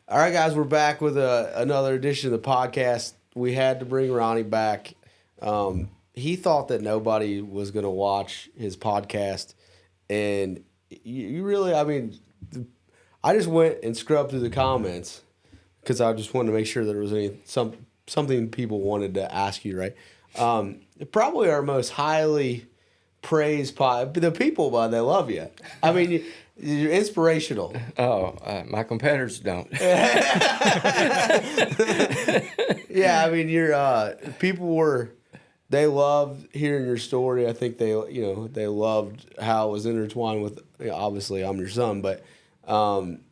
All right, guys, we're back with another edition of the podcast. We had to bring Ronnie back. He thought that nobody was going to watch his podcast, and you really, I mean, I just went and scrubbed through the comments because I just wanted to make sure there was something people wanted to ask you, right? Probably our most highly praised the people, they love you. I mean, you're inspirational. Oh, my competitors don't. Yeah, I mean, they loved hearing your story. I think they loved how it was intertwined with, obviously I'm your son, but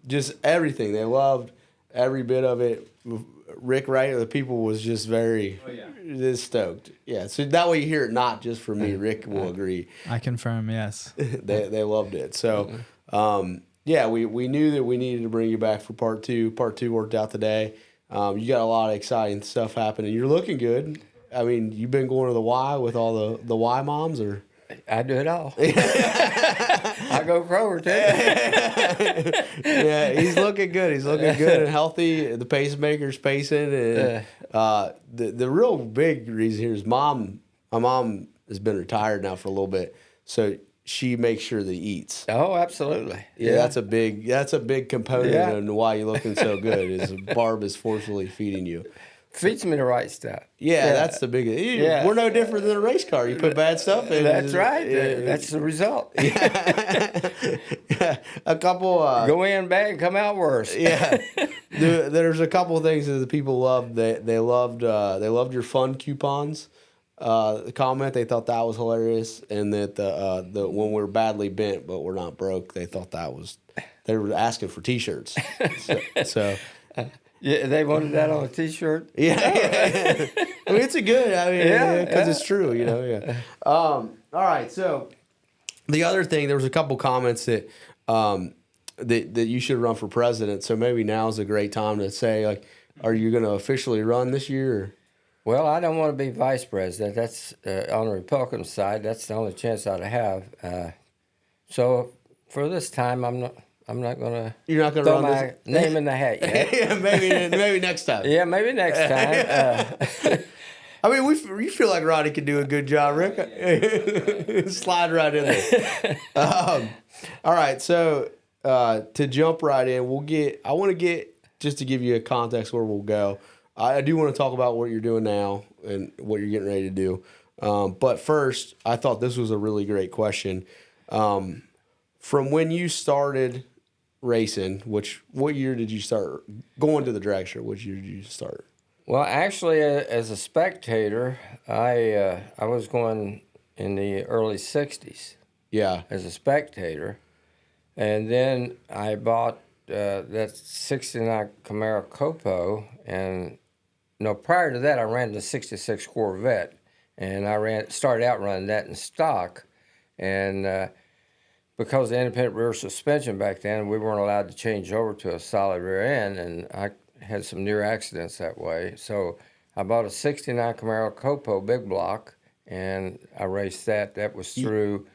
just everything. They loved every bit of it. Rick, right? The people was just very just stoked. Yeah, so that way you hear it not just from me. Rick will agree. I confirm, yes. They loved it. So, we knew that we needed to bring you back for part two. Part two worked out today. You got a lot of exciting stuff happening. You're looking good. I mean, you've been going to the Y with all the Y moms, or? I do it all. I go forward too. Yeah, he's looking good. He's looking good and healthy. The pacemaker's pacing, and the real big reason here is my mom has been retired now for a little bit, so she makes sure that he eats. Oh, absolutely. Yeah, that's a big component of why you're looking so good. Is Barb is forcefully feeding you. Feeds me the right stuff. Yeah, that's the big. We're no different than a race car. You put bad stuff in. That's right. That's the result. Yeah. A couple. Go in bad and come out worse. Yeah. There's a couple of things that the people loved. They loved your fun coupons. The comment, they thought that was hilarious, and that the when we're badly bent but we're not broke, they thought they were asking for T-shirts. So Yeah, they wanted that on a T-shirt. Yeah. I mean, it's because it's true, Yeah. All right. So the other thing, there was a couple comments that that you should run for president. So maybe now's a great time to say, like, are you going to officially run this year? Or? Well, I don't want to be vice president. That's on the Republican side. That's the only chance I'd have. So for this time, I'm not going to. You're not going to throw run my name in the hat yet. Yeah, maybe next time. Yeah, maybe next time. I mean, you feel like Ronnie could do a good job, Rick. Slide right in there. All right, so to jump right in, I want to get, just to give you a context where we'll go. I do want to talk about what you're doing now and what you're getting ready to do. But first, I thought this was a really great question. From when you started racing, what year did you start going to the drag show? Which year did you start? Well, actually, as a spectator, I was going in the early 60s. Yeah. As a spectator. And then I bought that 69 Camaro Copo. And prior to that, I ran the 66 Corvette. And I started out running that in stock. And because of the independent rear suspension back then, we weren't allowed to change over to a solid rear end. And I had some near accidents that way. So I bought a 69 Camaro Copo big block, and I raced that. That was through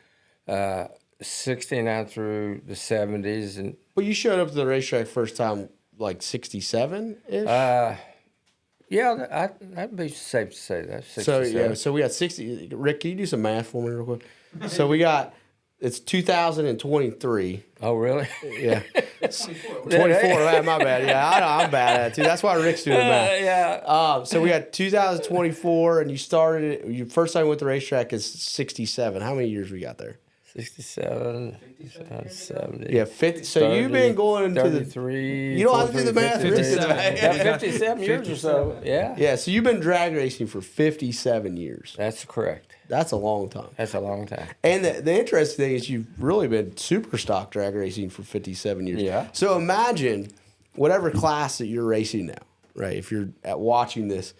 69 through the 70s. But you showed up to the racetrack first time like 67-ish? Yeah, that'd be safe to say that. 67. So we got 60. Rick, can you do some math for me real quick? So we got, it's 2023. Oh, really? Yeah. 24, my bad. Yeah, I know, I'm bad at it too. That's why Rick's doing the math. Yeah. So we got 2024, and you started, your first time with the racetrack is 67. How many years we got there? 67, 70. Yeah, 50. So 30, you've been going to the 33. You don't have to do the math. 57 years or so. Yeah. Yeah. So you've been drag racing for 57 years. That's correct. That's a long time. That's a long time. And the interesting thing is you've really been super stock drag racing for 57 years. Yeah. So imagine whatever class that you're racing now, right? If you're watching this,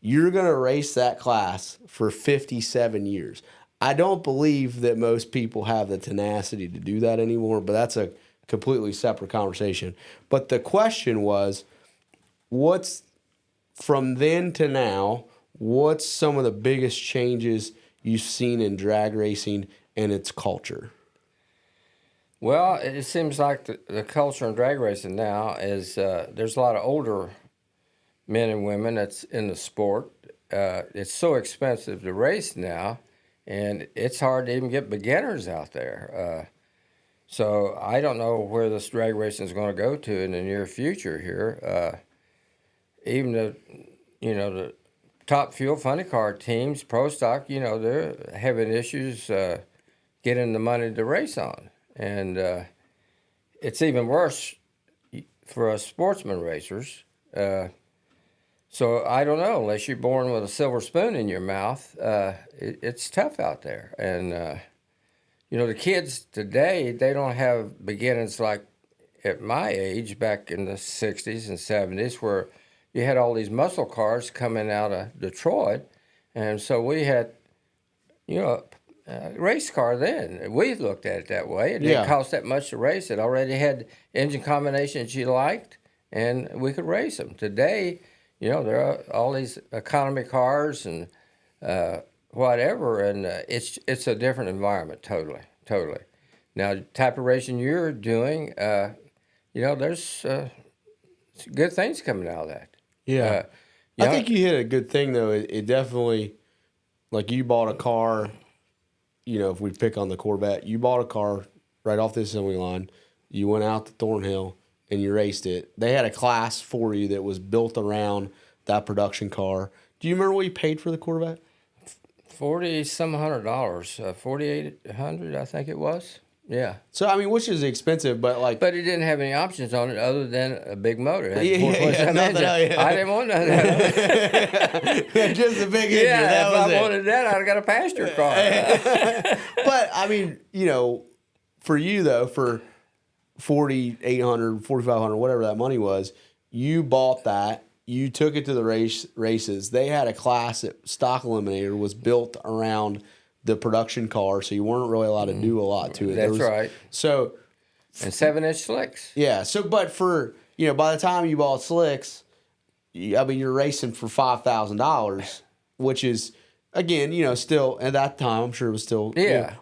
you're going to race that class for 57 years. I don't believe that most people have the tenacity to do that anymore, but that's a completely separate conversation. But the question was, what's from then to now, what's some of the biggest changes you've seen in drag racing and its culture? Well, it seems like the culture in drag racing now is there's a lot of older men and women that's in the sport. It's so expensive to race now, and it's hard to even get beginners out there. So I don't know where this drag racing is going to go to in the near future here. Even the top fuel funny car teams, pro stock, they're having issues getting the money to race on. And it's even worse for us sportsman racers. So I don't know, unless you're born with a silver spoon in your mouth, it's tough out there. And, the kids today, they don't have beginnings like at my age back in the 60s and 70s where you had all these muscle cars coming out of Detroit. And so we had, race car then. We looked at it that way. It didn't cost that much to race. It already had engine combinations you liked, and we could race them. Today, there are all these economy cars and whatever, and it's a different environment, totally. Now, the type of racing you're doing, there's good things coming out of that. Yeah. I think you hit a good thing, though. It definitely, like you bought a car, if we pick on the Corvette, you bought a car right off the assembly line. You went out to Thornhill and you raced it. They had a class for you that was built around that production car. Do you remember what you paid for the Corvette? $4,000 $4,800, I think it was. Yeah. So which is expensive, but But it didn't have any options on it other than a big motor. Yeah, I didn't want none of that. Just a big engine. Yeah, if I wanted that, I'd have got a pasture car. But for you though, for $4,800, $4,500, whatever that money was, you bought that. You took it to the races. They had a class at Stock Eliminator was built around the production car, so you weren't really allowed to do a lot to it. That's right. So, and 7-inch slicks. Yeah. So, but for by the time you bought slicks, you're racing for $5,000, which is again, still at that time, I'm sure it was still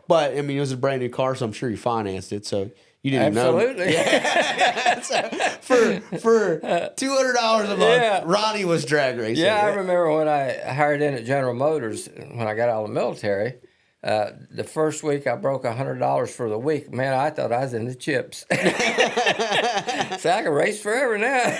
but it was a brand new car, so I'm sure you financed it. So you didn't Absolutely. know. Yeah. So for $200 a month, Ronnie was drag racing. Yeah, I remember when I hired in at General Motors when I got out of the military. The first week I broke $100 for the week. Man, I thought I was in the chips. So I can race forever now.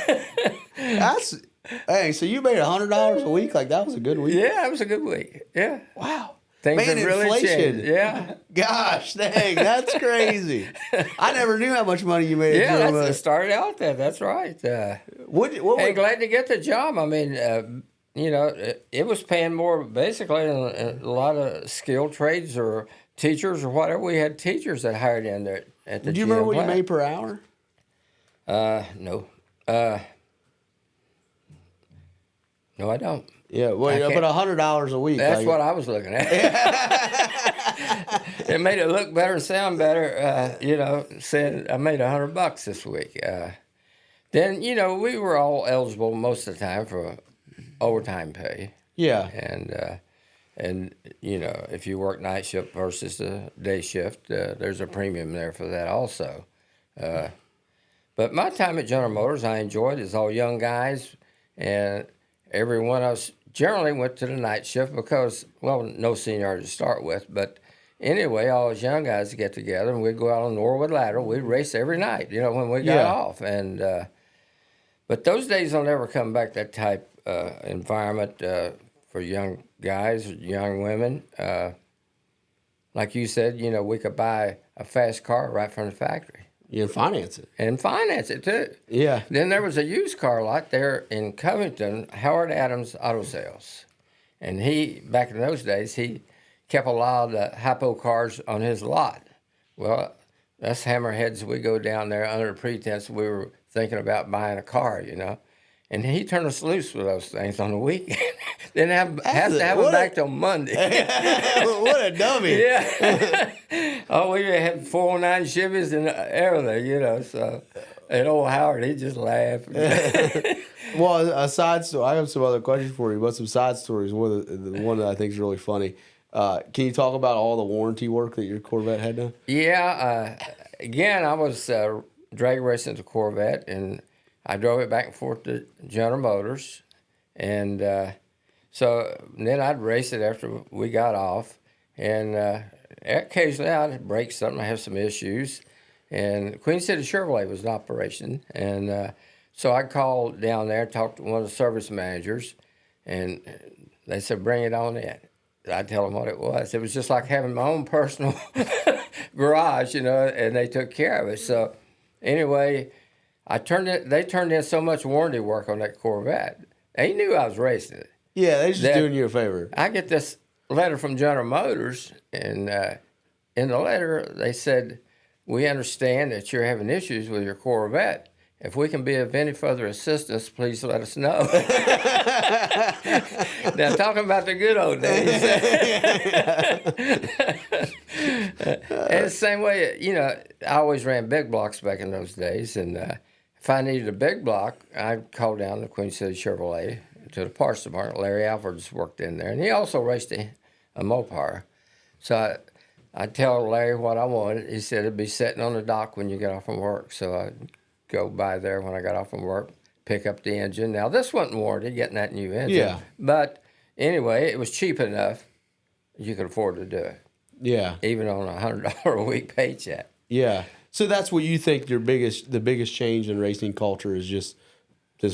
So you made $100 a week? Like that was a good week? Yeah, it was a good week. Yeah. Wow. Things have really changed. Yeah. Gosh, dang, that's crazy. I never knew how much money you made. Yeah, it started out there. That's right. And glad to get the job. It was paying more basically than a lot of skilled trades or teachers or whatever. We had teachers that hired in there at the Do you remember what you made per hour? No. No, I don't. Yeah, well, but $100 a week. That's what I was looking at. It made it look better and sound better, saying I made $100 this week. Then, we were all eligible most of the time for overtime pay. Yeah. And if you work night shift versus the day shift, there's a premium there for that also. But my time at General Motors, I enjoyed. It's all young guys, and every one of us generally went to the night shift because, no seniority to start with. But anyway, all those young guys get together, and we'd go out on Norwood Ladder. We'd race every night, when we got off. And but those days will never come back, that type environment for young guys, young women. Like you said, we could buy a fast car right from the factory. You finance it. And finance it, too. Yeah. Then there was a used car lot there in Covington, Howard Adams Auto Sales. And back in those days, he kept a lot of the hypo cars on his lot. Well, us hammerheads, we go down there under the pretense we were thinking about buying a car, And he turned us loose with those things on the weekend. Didn't have to have it back till Monday. What a dummy. Yeah. We had 409 Chevys and everything, so. And old Howard, he just laughed. Well, a side story. I have some other questions for you, but some side stories. One that I think is really funny. Can you talk about all the warranty work that your Corvette had done? Yeah. again, I was drag racing the Corvette, and I drove it back and forth to General Motors, and so then I'd race it after we got off, and occasionally I'd break something. I have some issues, and Queen City Chevrolet was in operation, and so I called down there, talked to one of the service managers, and they said, "Bring it on in." I tell them what it was. It was just like having my own personal garage, and they took care of it. So anyway, they turned in so much warranty work on that Corvette. They knew I was racing it. Yeah, they're just doing you a favor. I get this letter from General Motors, and in the letter they said, "We understand that you're having issues with your Corvette. If we can be of any further assistance, please let us know." Now, talking about the good old days. And the same way, I always ran big blocks back in those days. And if I needed a big block, I'd call down to Queen City Chevrolet to the parts department. Larry Alvarez worked in there. And he also raced a Mopar. So I'd tell Larry what I wanted. He said it'd be sitting on the dock when you get off from work. So I'd go by there when I got off from work, pick up the engine. Now, this wasn't warranted, getting that new engine. Yeah. But anyway, it was cheap enough you could afford to do it. Yeah. Even on a $100 a week paycheck. Yeah. So that's what you think the biggest change in racing culture is just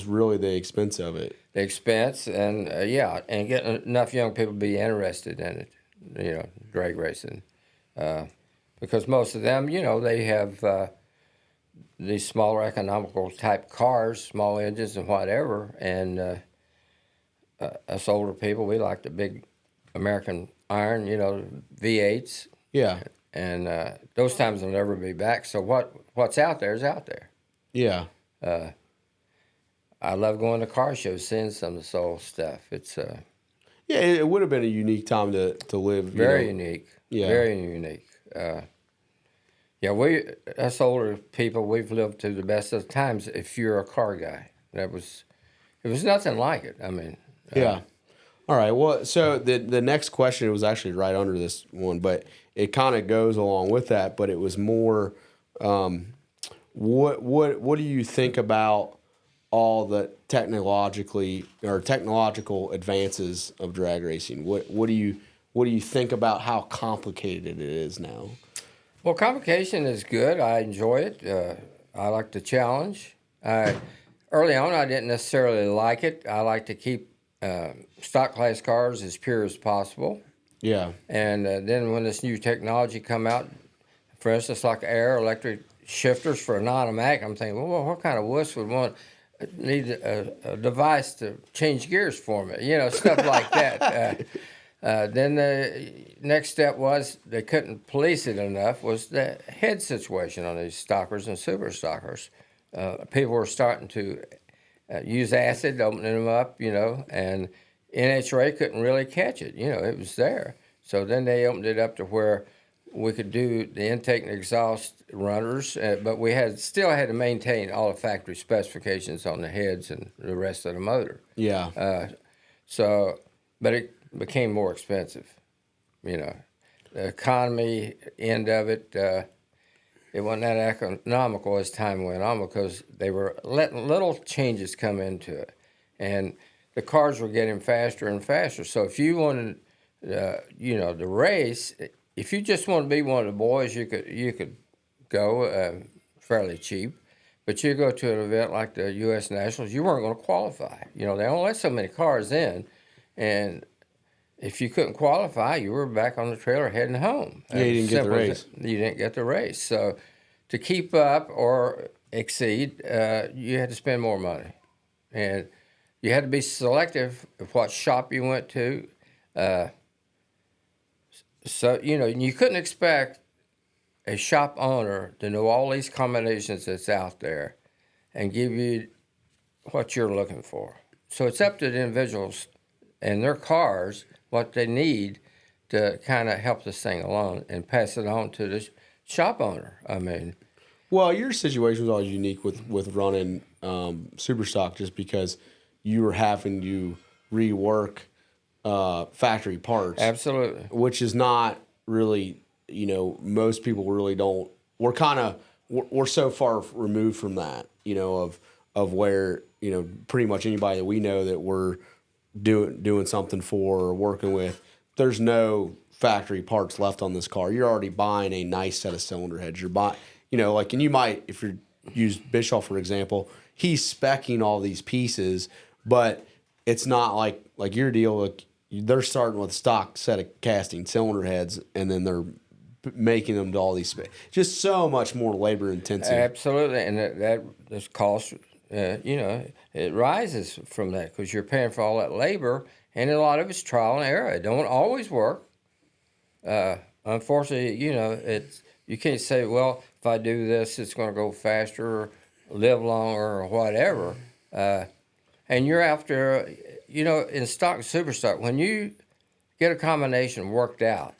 really the expense of it. The expense and and getting enough young people to be interested in it, drag racing. Because most of them, they have these smaller economical type cars, small engines and whatever, and us older people, we like the big American iron, V8s. Yeah. And those times will never be back. So what's out there is out there. Yeah. I love going to car shows, seeing some of the old stuff. It's yeah, it would have been a unique time to live. Very unique. Yeah. Very unique. Us older people, we've lived to the best of the times. If you're a car guy, it was nothing like it. I mean, yeah. All right. Well, so the next question was actually right under this one, but it kind of goes along with that. But it was more, what do you think about all the technological advances of drag racing? What do you think about how complicated it is now? Well, complication is good. I enjoy it. I like the challenge. Early on, I didn't necessarily like it. I like to keep stock class cars as pure as possible. Yeah. And then when this new technology come out, for instance, like electric shifters for a non-automatic, I'm thinking, well, what kind of wuss would need a device to change gears for me? Stuff like that. Then the next step was they couldn't police it enough was the head situation on these stockers and super stockers. People were starting to use acid, opening them up, and NHRA couldn't really catch it. It was there. So then they opened it up to where we could do the intake and exhaust runners, but we still had to maintain all the factory specifications on the heads and the rest of the motor. Yeah. But it became more expensive. The economy end of it, it wasn't that economical as time went on because they were letting little changes come into it. And the cars were getting faster and faster. So if you wanted, to race, if you just want to be one of the boys, you could go fairly cheap. But you go to an event like the U.S. Nationals, you weren't going to qualify. They only let so many cars in, and if you couldn't qualify, you were back on the trailer heading home. Yeah, you didn't get the race. You didn't get the race. So to keep up or exceed, you had to spend more money. And you had to be selective of what shop you went to. So, you couldn't expect a shop owner to know all these combinations that's out there and give you what you're looking for. So it's up to the individuals and their cars what they need to kind of help this thing along and pass it on to the shop owner. I mean, well, your situation was always unique with running Superstock just because you were having to rework factory parts. Absolutely. Which is not really, most people really don't we're so far removed from that, of where, pretty much anybody that we know that we're doing something for or working with, there's no factory parts left on this car. You're already buying a nice set of cylinder heads. You're buying, and you might, if you use Bischoff, for example, he's speccing all these pieces, but it's not like your deal. Like, they're starting with a stock set of casting cylinder heads, and then they're making them to all these, just so much more labor intensive. Absolutely, and that this cost, it rises from that because you're paying for all that labor, and a lot of it's trial and error. It don't always work. Unfortunately, you can't say, well, if I do this, it's going to go faster, or live longer, or whatever. And you're after, in stock and super stock, when you get a combination worked out,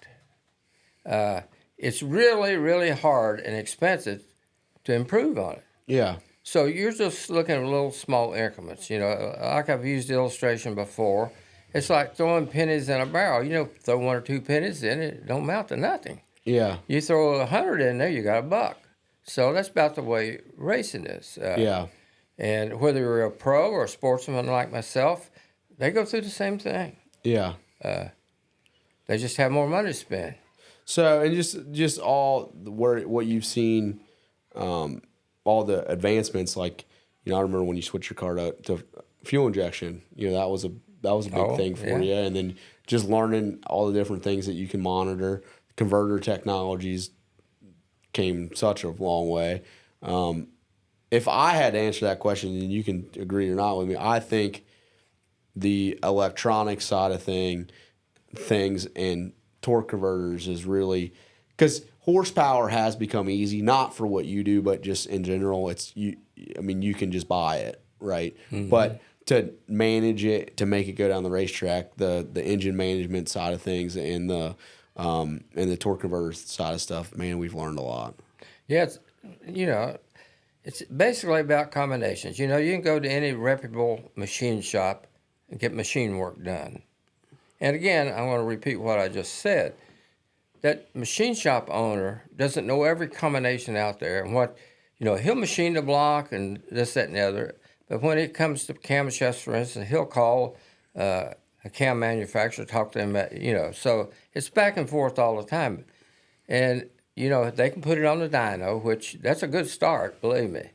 it's really, really hard and expensive to improve on it. Yeah. So you're just looking at little small increments. Like I've used the illustration before. It's like throwing pennies in a barrel. Throw 1 or 2 pennies in it don't amount to nothing. Yeah. You throw 100 in there, you got $1. So that's about the way racing is. Yeah. And whether you're a pro or a sportsman like myself, they go through the same thing. Yeah. They just have more money to spend. So, and just what you've seen, all the advancements, like, I remember when you switched your car to fuel injection, that was a big thing for you. And then just learning all the different things that you can monitor. Converter technologies came such a long way. If I had to answer that question, and you can agree or not with me, I think the electronic side of things and torque converters is really, because horsepower has become easy, not for what you do, but just in general. You can just buy it, right? Mm-hmm. But to manage it, to make it go down the racetrack, the engine management side of things and the torque converter side of stuff, man, we've learned a lot. Yeah, it's basically about combinations. You can go to any reputable machine shop and get machine work done. And again, I want to repeat what I just said. That machine shop owner doesn't know every combination out there and what, he'll machine the block and this, that, and the other. But when it comes to camshafts, for instance, he'll call a cam manufacturer, talk to them, so it's back and forth all the time. And, they can put it on the dyno, which that's a good start, believe me.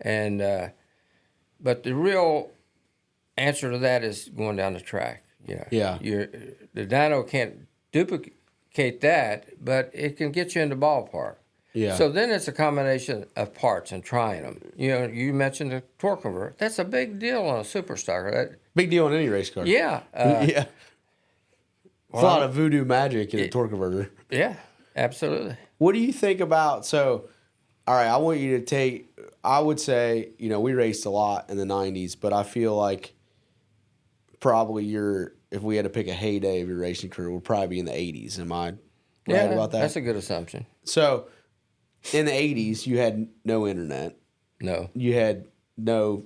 And but the real answer to that is going down the track. Yeah. The dyno can't duplicate that, but it can get you in the ballpark. Yeah. So then it's a combination of parts and trying them. You mentioned the torque converter. That's a big deal on a superstocker. Big deal on any race car. Yeah. Yeah. There's a lot of voodoo magic in a torque converter. Yeah, absolutely. What do you think about, all right, I want you to take, I would say, we raced a lot in the 90s, but I feel like probably if we had to pick a heyday of your racing career, would probably be in the 80s. Am I right about that? That's a good assumption. So, in the 80s, you had no internet. No. You had no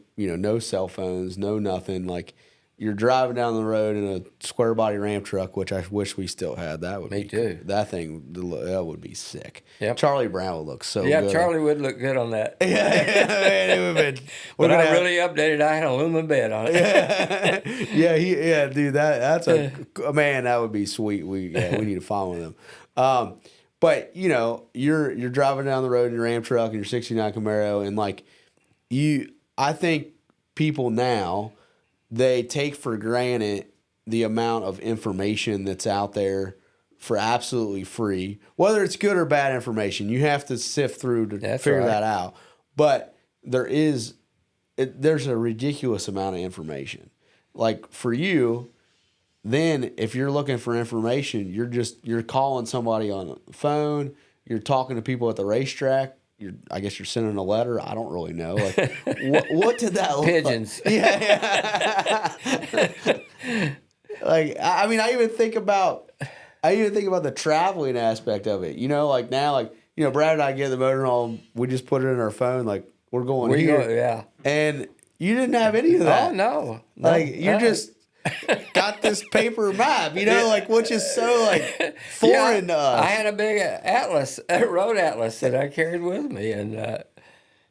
cell phones, no nothing. Like, you're driving down the road in a square body Ram truck, which I wish we still had. That would Me too. That thing, that would be sick. Yep. Charlie Brown would look so good. Yeah, Charlie would look good on that. It would have been. But I really updated. I had a aluminum bed on it. Yeah, dude, that's man, that would be sweet. We need to find one of them. But you're driving down the road in your Ram truck and your '69 Camaro, and I think people now, they take for granted the amount of information that's out there for absolutely free. Whether it's good or bad information, you have to sift through to figure that out. But there's a ridiculous amount of information. Like, for you, then if you're looking for information, you're calling somebody on the phone, you're talking to people at the racetrack. I guess you're sending a letter. I don't really know. Like, what did that look Pigeons. like? Yeah. Like, I even think about the traveling aspect of it. Like now, Brad and I get the motor home. We just put it in our phone. Like, we're going here. Yeah. And you didn't have any of that. Oh no. Like, you're just got this paper map, like, which is so like foreign to us. I had a big atlas, a road atlas that I carried with me, and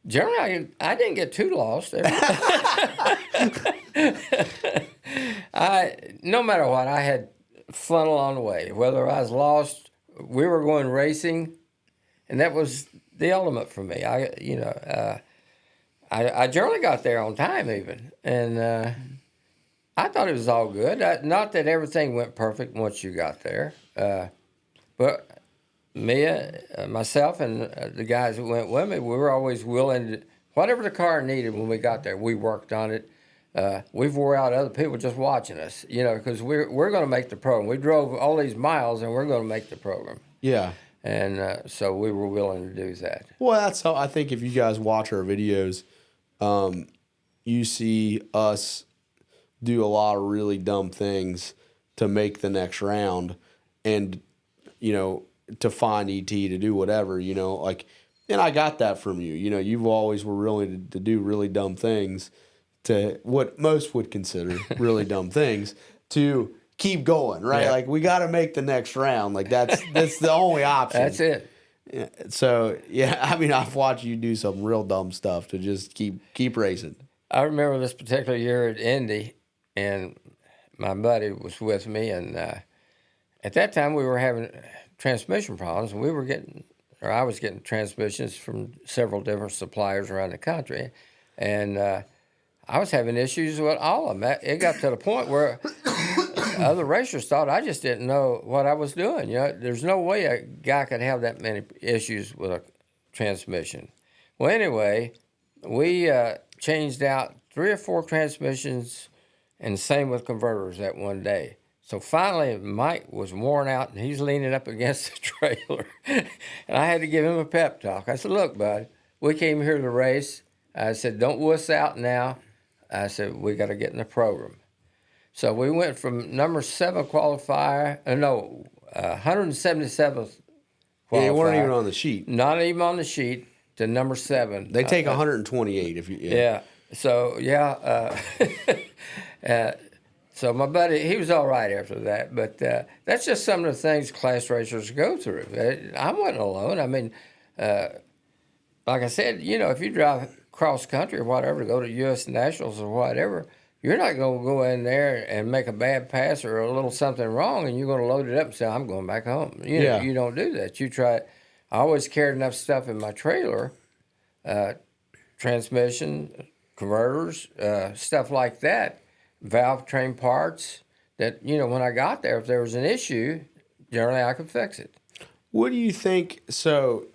generally I didn't get too lost. No matter what, I had fun along the way. Whether I was lost, we were going racing, and that was the ultimate for me. I generally got there on time even, and I thought it was all good. Not that everything went perfect once you got there, but myself, and the guys that went with me, we were always willing to, whatever the car needed when we got there, we worked on it. We've wore out other people just watching us, because we're going to make the program. We drove all these miles, and we're going to make the program. Yeah. And so we were willing to do that. Well, that's how I think if you guys watch our videos, you see us do a lot of really dumb things to make the next round and, to find ET, to do whatever, and I got that from you. You've always were willing to do really dumb things, to what most would consider really dumb things, to keep going, right? Yeah. Like, we got to make the next round. Like, that's the only option. That's it. Yeah. So, I've watched you do some real dumb stuff to just keep racing. I remember this particular year at Indy, and my buddy was with me, and at that time we were having transmission problems, and I was getting transmissions from several different suppliers around the country, and I was having issues with all of them. It got to the point where other racers thought I just didn't know what I was doing. There's no way a guy could have that many issues with a transmission. Well, anyway, we changed out 3 or 4 transmissions, and same with converters that one day. So finally, Mike was worn out, and he's leaning up against the trailer. And I had to give him a pep talk. I said, "Look, bud, we came here to race." I said, "Don't wuss out now." I said, "We got to get in the program." So we went from number 7 qualifier, 177th qualifier. Yeah, you weren't even on the sheet. Not even on the sheet, to number 7. They take 128 if you. Yeah. So so my buddy, he was all right after that, but that's just some of the things class racers go through. I wasn't alone. Like I said, if you drive cross country or whatever, go to U.S. Nationals or whatever, you're not going to go in there and make a bad pass or a little something wrong, and you're going to load it up and say, "I'm going back home." You don't do that. You try. I always carried enough stuff in my trailer, transmission, converters, stuff like that, valve train parts, that, when I got there, if there was an issue, generally I could fix it. What do you think, so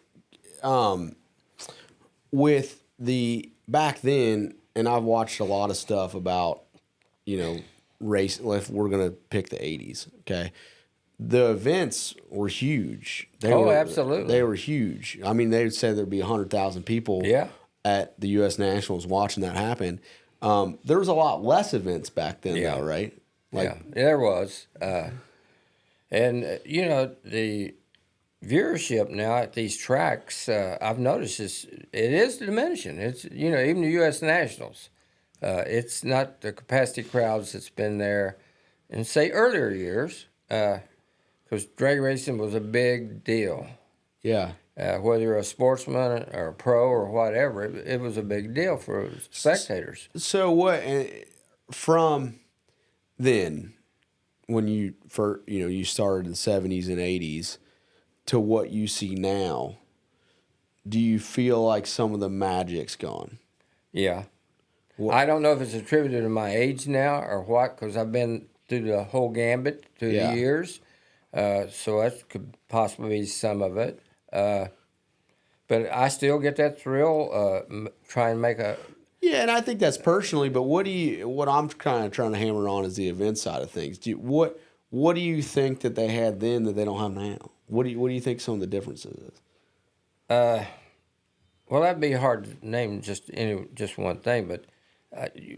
with the, back then, and I've watched a lot of stuff about, race, if we're going to pick the 80s, okay? The events were huge. Absolutely. They were huge. They said there'd be 100,000 people at the U.S. Nationals watching that happen. There was a lot less events back then, though, right? There was. And, the viewership now at these tracks, I've noticed it is diminishing. It's, even the U.S. Nationals. It's not the capacity crowds that's been there in, say, earlier years, because drag racing was a big deal. Yeah. Whether you're a sportsman or a pro or whatever, it was a big deal for spectators. So what, from then, when you you started in the 70s and 80s to what you see now, do you feel like some of the magic's gone? Yeah. I don't know if it's attributed to my age now or what, because I've been through the whole gambit through the years. So that could possibly be some of it. But I still get that thrill trying to make a... Yeah, and I think that's personally, but what I'm kind of trying to hammer on is the event side of things. What do you think that they had then that they don't have now? What do you think some of the differences is? Well, that'd be hard to name just one thing, but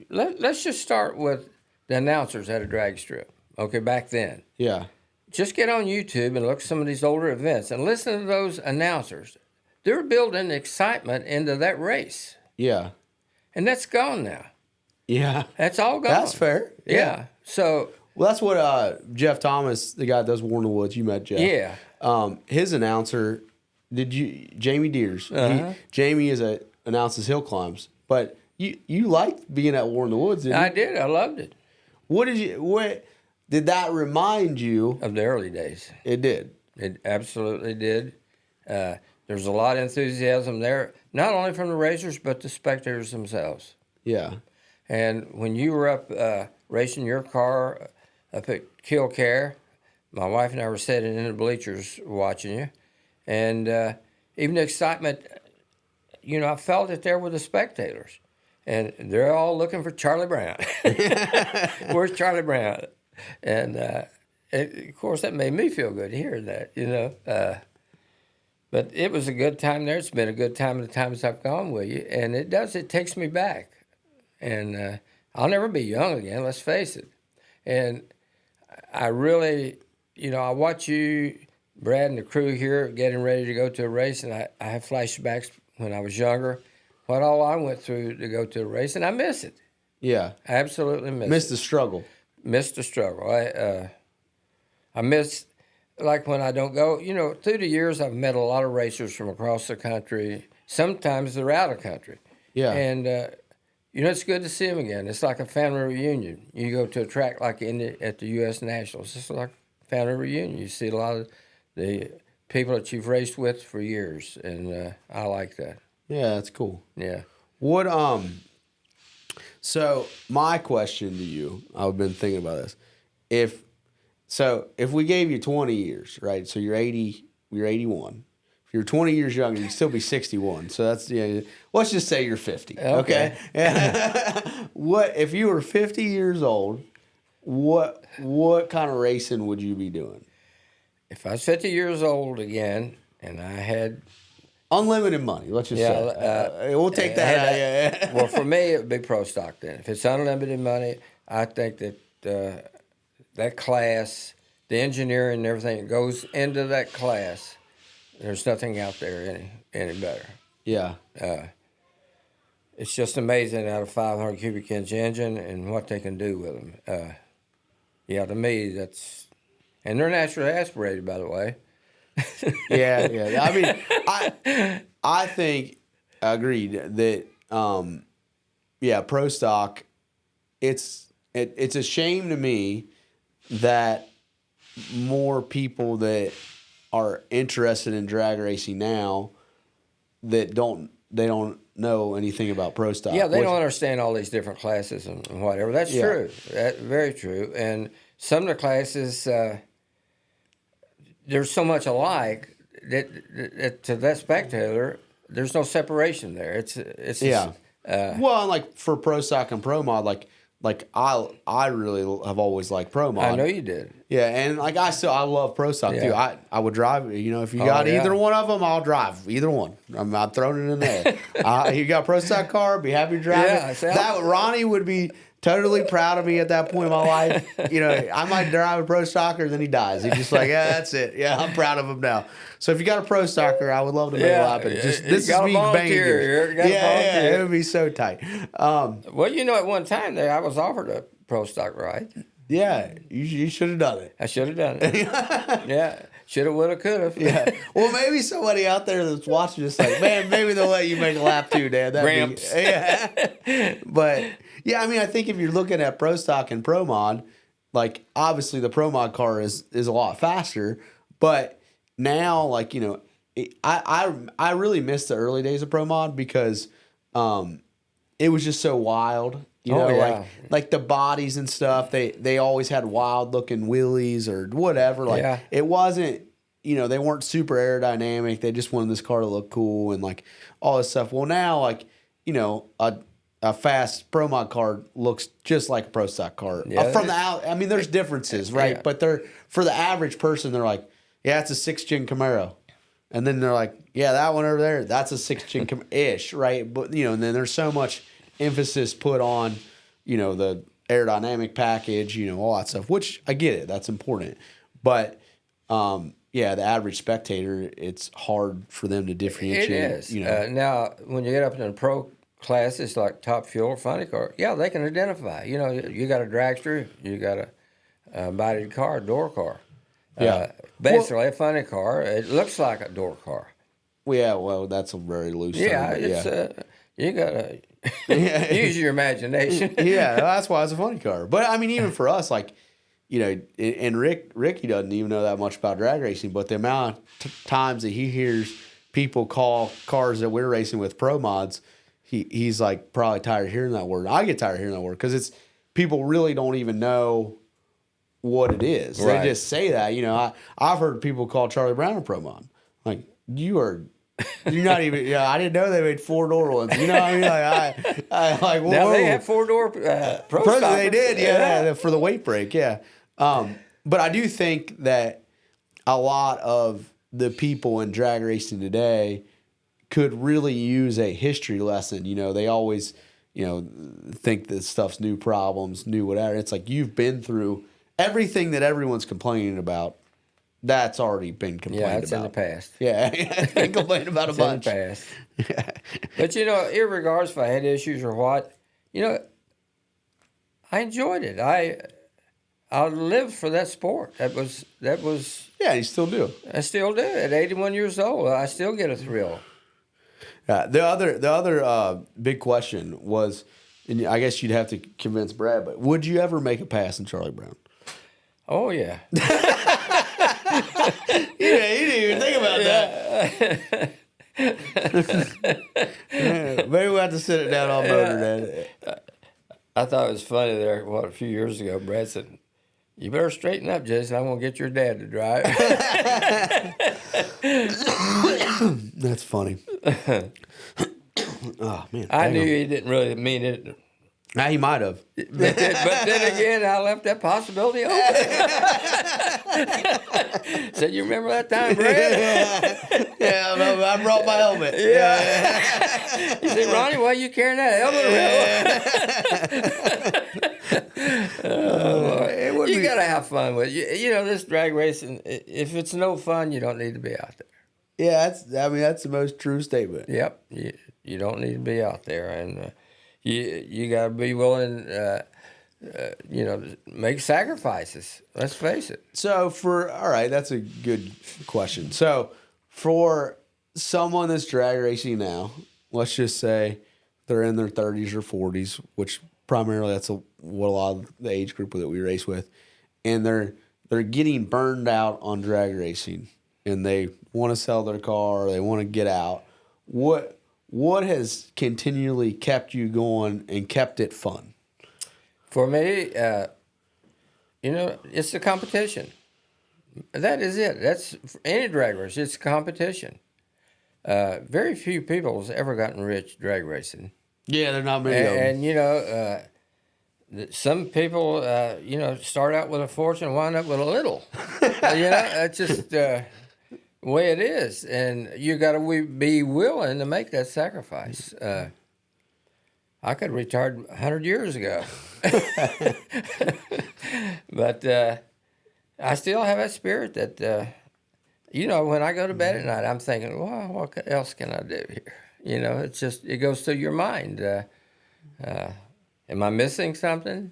let's just start with the announcers at a drag strip. Okay, back then. Yeah. Just get on YouTube and look at some of these older events and listen to those announcers. They're building excitement into that race. Yeah. And that's gone now. Yeah. That's all gone. That's fair. Yeah. So Well, that's what Jeff Thomas, the guy that does War in the Woods, you met Jeff. yeah, His announcer, Jamie Deers. Jamie announces hill climbs, but you liked being at War in the Woods, didn't you? I did. I loved it. What did that remind you Of the early days. It did. It absolutely did. There's a lot of enthusiasm there, not only from the racers, but the spectators themselves. Yeah. And when you were up racing your car up at Kilcare, my wife and I were sitting in the bleachers watching you. And even the excitement, I felt it there with the spectators. And they're all looking for Charlie Brown. Where's Charlie Brown? And, of course, that made me feel good to hear that, But it was a good time there. It's been a good time the times I've gone with you. And it takes me back. And I'll never be young again, let's face it. And I really, I watch you, Brad, and the crew here getting ready to go to a race, and I have flashbacks when I was younger, what all I went through to go to a race, and I miss it. Yeah. I absolutely miss it. Miss the struggle. Miss the struggle. I miss, like when I don't go, through the years I've met a lot of racers from across the country. Sometimes they're out of country. Yeah. And, it's good to see them again. It's like a family reunion. You go to a track like at the U.S. Nationals. It's like a family reunion. You see a lot of the people that you've raced with for years, and I like that. Yeah, that's cool. Yeah. What So my question to you, I've been thinking about this. If we gave you 20 years, right? So you're 81. If you're 20 years younger, you'd still be 61. So that's let's just say you're 50. Okay. What if you were 50 years old? What kind of racing would you be doing? If I was 50 years old again, and I had unlimited money, let's just say. We'll take that. Well, for me, it would be pro stock then. If it's unlimited money, I think that that class, the engineering and everything that goes into that class, there's nothing out there any better. Yeah. It's just amazing out of 500 cubic inch engine and what they can do with them. To me, that's... And they're naturally aspirated, by the way. Yeah. I mean, I think, agreed, that, pro stock, it's a shame to me that more people that are interested in drag racing now that don't know anything about pro stock. Yeah, they don't understand all these different classes and whatever. That's true. That's very true. And some of the classes, there's so much alike that to that spectator, there's no separation there. It's well, and like for pro stock and pro mod, like I really have always liked pro mod. I know you did. Yeah, and like I love pro stock too. I would drive. If you got either one of them, I'll drive either one. I'm throwing it in there. You got a pro stock car, be happy to drive it. That Ronnie would be totally proud of me at that point in my life. I might drive a pro stocker, then he dies. He's just like, that's it. Yeah, I'm proud of him now. So if you got a pro stocker, I would love to make a lap. This is me banging gears. Yeah, it would be so tight. Well, at one time there, I was offered a pro stock ride. Yeah, you should have done it. I should have done it. Yeah, should have, would have, could have. Yeah. Well, maybe somebody out there that's watching is like, man, maybe they'll let you make a lap too, Dad. Ramps. But yeah, I mean, I think if you're looking at pro stock and pro mod, like obviously the pro mod car is a lot faster, but now I really miss the early days of pro mod because it was just so wild. Like the bodies and stuff, they always had wild looking wheelies or whatever. It wasn't, they weren't super aerodynamic. They just wanted this car to look cool and like all this stuff. Well, now a fast pro mod car looks just like a pro stock car from the out. I mean, there's differences, right? Yeah. But for the average person, they're like, yeah, it's a 6th gen Camaro. And then they're like, yeah, that one over there, that's a 6th gen ish, right? But and then there's so much emphasis put on, the aerodynamic package, all that stuff, which I get it. That's important. But, the average spectator, it's hard for them to differentiate. It is. Now, when you get up in a pro classes like Top Fuel or Funny Car, yeah, they can identify. You know, you got a dragster, you got a bodied car, a door car. Yeah. Basically, a funny car. It looks like a door car. Well, that's a very loose Yeah, term. it's you gotta use your imagination. Yeah, that's why it's a funny car. But I mean, even for us, like, you know, and Ricky doesn't even know that much about drag racing, but the amount of times that he hears people call cars that we're racing with pro mods, he's like probably tired of hearing that word. I get tired of hearing that word because it's people really don't even know what it is. Right. They just say that. You know, I've heard people call Charlie Brown a pro mod. Like, you're not even. Yeah, I didn't know they made 4-door ones. You know what I mean? Like I like. Whoa, Now they have 4-door pro stoppers. They did, yeah, for the weight break, yeah. But I do think that a lot of the people in drag racing today could really use a history lesson. You know, they always, you know, think that stuff's new problems, new whatever. It's like you've been through everything that everyone's complaining about. That's already been complained about. Yeah, it's in the past. Yeah, it's been complained about a bunch. In the past. But, you know, irregardless if I had issues or what, you know, I enjoyed it. I lived for that sport. That was. Yeah, you still do. I still do. At 81 years old, I still get a thrill. The other big question was, and I guess you'd have to convince Brad, but would you ever make a pass in Charlie Brown? Oh yeah. Yeah, you didn't even think about that. Maybe we'll have to sit it down on motor then. I thought it was funny there. A few years ago, Brad said, "You better straighten up, Jason. I'm gonna get your dad to drive." That's funny. Oh man, I knew he didn't really mean it. Now he might have. But then again, I left that possibility open. Said, "You remember that time, Brad?" Yeah, I brought my helmet. Yeah. He said, "Ronnie, why are you carrying that helmet?" You gotta have fun with it. You know, this drag racing. If it's no fun, you don't need to be out there. Yeah, that's the most true statement. Yep, you don't need to be out there, and you got to be willing, you know, to make sacrifices. Let's face it. So all right, that's a good question. So for someone that's drag racing now, let's just say they're in their 30s or 40s, which primarily that's what a lot of the age group that we race with, and they're getting burned out on drag racing, and they want to sell their car, or they want to get out. What has continually kept you going and kept it fun? For me, you know, it's the competition. That is it. That's for any drag race. It's competition. Very few people has ever gotten rich drag racing. Yeah, they're not many of them. And you know, some people, you know, start out with a fortune, wind up with a little. You know, it's just the way it is, and you got to be willing to make that sacrifice. I could have retired 100 years ago, but I still have that spirit that, you know, when I go to bed at night, I'm thinking, well, what else can I do here? You know, it's just, it goes through your mind. Am I missing something?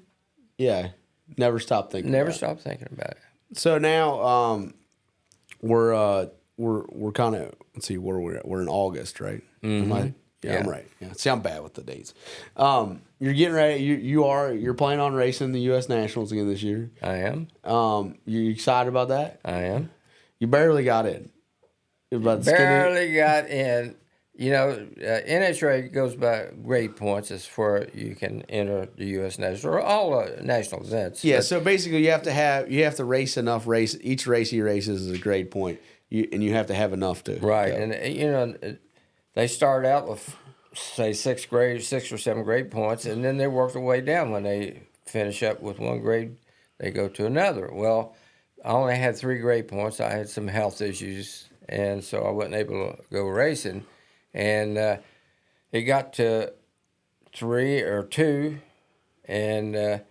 Yeah, never stop thinking. Never stop thinking about it. So now, we're kind of, let's see, where we're at. We're in August, right? Mm-hmm. Yeah, I'm right. Yeah, see, I'm bad with the dates. You're getting ready. You're planning on racing the U.S. Nationals again this year. I am. You excited about that? I am. You barely got in. Barely got in. You know, NHRA goes by grade points as far you can enter the U.S. Nationals or all national events. Yeah, so basically you have to race enough race. Each race he races is a grade point, and you have to have enough to right. go. And you know, they start out with say 6 or 7 grade points, and then they work their way down. When they finish up with one grade, they go to another. Well, I only had 3 grade points. I had some health issues, and so I wasn't able to go racing. And it got to 3 or 2, and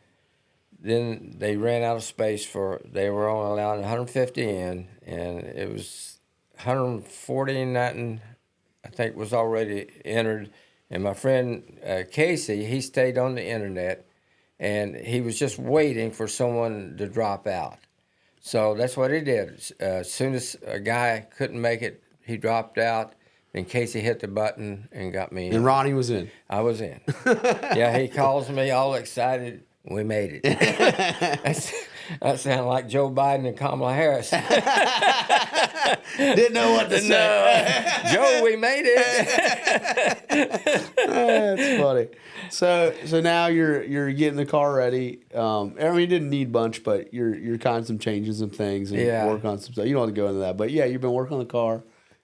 then they ran out of space they were only allowing 150 in, and it was 140 nothing, I think, was already entered, And my friend Casey, he stayed on the internet, and he was just waiting for someone to drop out. So that's what he did. As soon as a guy couldn't make it, he dropped out. Then Casey hit the button and got me in. And Ronnie was in. I was in. Yeah, he calls me all excited. We made it. That sounded like Joe Biden and Kamala Harris. Didn't know what to say. Joe, we made it. That's funny. So now you're getting the car ready. I mean, you didn't need much, but you're kind of some changes and things and work on some stuff. You don't have to go into that, but yeah, you've been working on the car,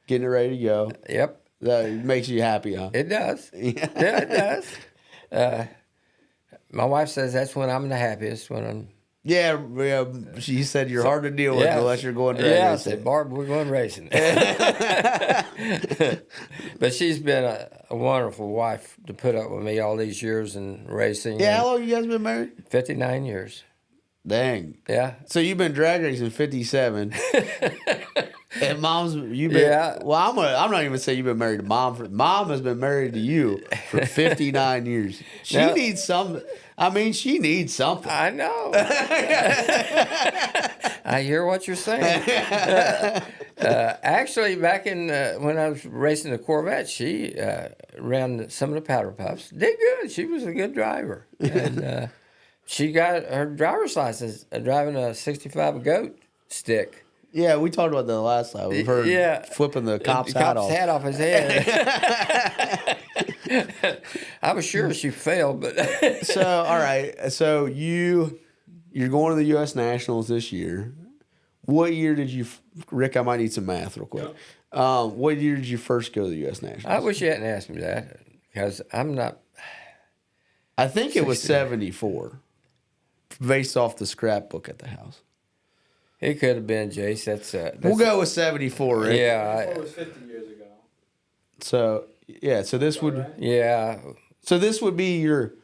getting it ready to go. Yep. That makes you happy, huh? It does. Yeah, it does. My wife says that's when I'm the happiest, when I'm... Yeah, she said you're hard to deal with unless you're going to racing. Yeah, I said, Barb, we're going racing. But she's been a wonderful wife to put up with me all these years in racing. Yeah, how long you guys been married? 59 years. Dang. Yeah. So you've been drag racing 57. And you've been. Yeah. Well, I'm not even gonna say you've been married to mom. Mom has been married to you for 59 years. She needs some. I mean, she needs something. I know. I hear what you're saying. Actually, back in when I was racing the Corvette, she ran some of the powder puffs. Did good. She was a good driver, and she got her driver's license driving a '65 Goat stick. Yeah, we talked about that last time. We've heard flipping the cop's hat off. Hat off his head. I was sure she failed, but So all right, so you're going to the U.S. Nationals this year. What year did you, Rick? I might need some math real quick. What year did you first go to the U.S. Nationals? I wish you hadn't asked me that because I'm not. I think it was 74, based off the scrapbook at the house. It could have been, Jace. That's we'll go with 74, Rick. Yeah. It was 50 years ago. So so this would So this would be your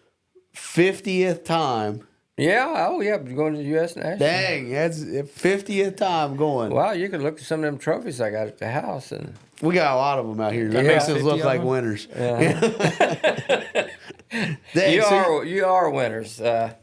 50th time. Yeah. Oh, yeah. Going to the U.S. National. Dang, that's 50th time going. Wow, you could look at some of them trophies I got at the house, and We got a lot of them out here. That makes us look like winners. You are winners. I